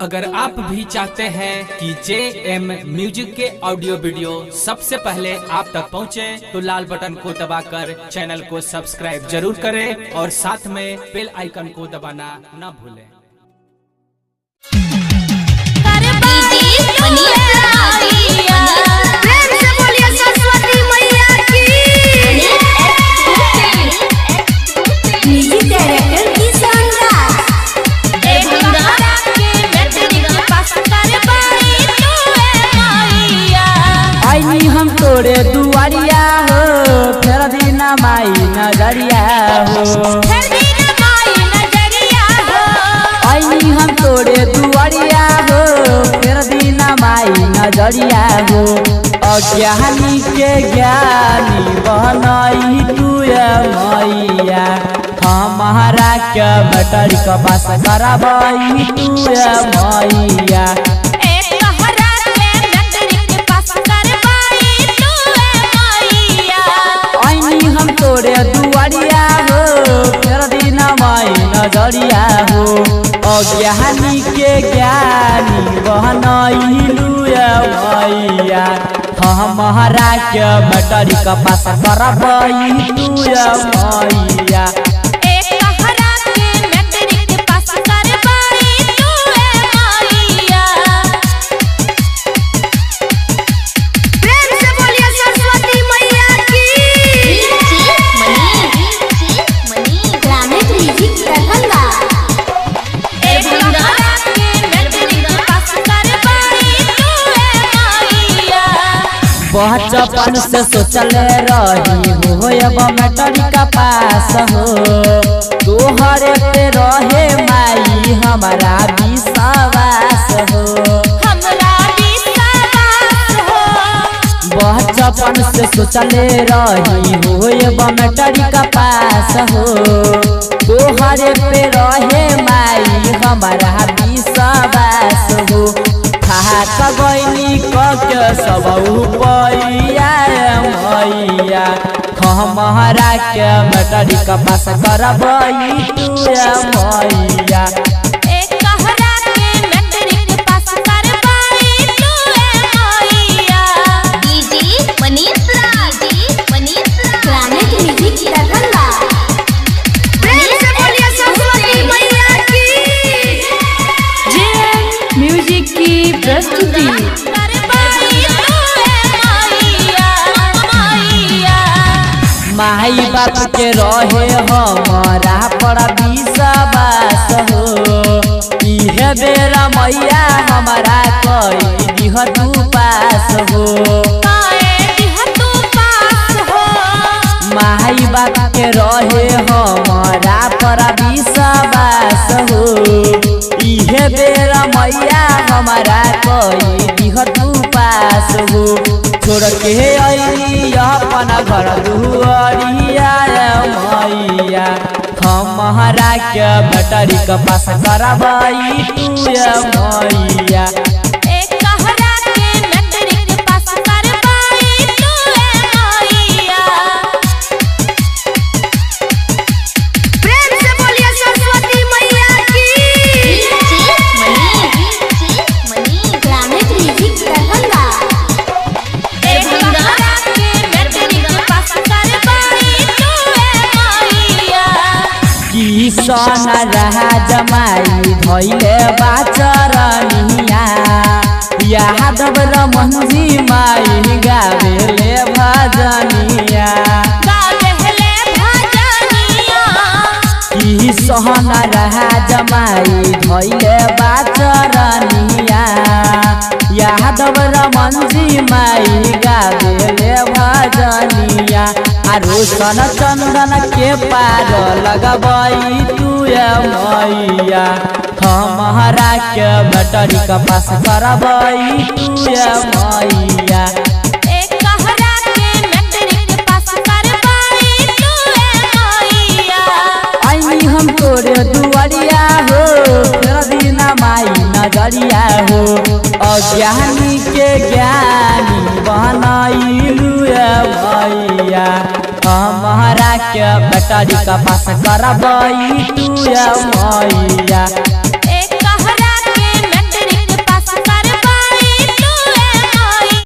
अगर आप भी चाहते हैं कि JM म्यूजिक के ऑडियो वीडियो सबसे पहले आप तक पहुंचे, तो लाल बटन को दबाकर चैनल को सब्सक्राइब जरूर करें और साथ में बेल आइकन को दबाना न भूलें। हम तोरे दुआरिया हो, फेर दिन माई नजरिया हो। हम तोरे दुआरिया हो, फेर दिन माई नजरिया हो। अज्ञानी के ज्ञानी बनई तू मैया, हमारा के बटर के पास करबई तू मैया। हम तोरे दुआरिया हो, फेर दिन माई नजरिया हो। अज्ञानी के ज्ञानी बनइलू मैया, हमारा के बटर के पास करबई तू मैया। बचपन से सोचले रही हो अब मैटर का पास हो, तोहरे पे रहे माई हमारा विश्वास हो। बचपन से सोचले रही हो अब मैटर का पास हो, तोहरे पे रहे माई हमारा विश्वास हो। के सब पैया मैया, हमारा के मैटर के पास करबई तू मैया। म्यूजिक की प्रस्तुति माई बाप के रहे हमारा बड़ा विश्वास हो। इहे बेरा मैया हमारा कई दिह तू पास हो। माई बाप के रहे हमारा बड़ा विश्वास हो। इहे बेरा मैया हमारा कई दिह तू पास हो। छोड़ के आई अपन घर दुआरिया मैया, हमारा के बटर के पास करबई तू मैया। सन रहा जमाई धैले बाचरनिया, यादव रमनजी माई गावेले भजनिया। सहन रहा जमाई धैले बाचरनिया, यादव रमनजी माई गावेले भजनिया। रोशन चंदन के पार लगबई तू मैया, हमारा के बटर के पास करबई तू मैया। हम तोरे दुआरिया हो, फेर दिन माई नजरिया हो। अज्ञानी के ज्ञानी बनइलू मैया, हमारा के बटर के पास करबई तू मैया।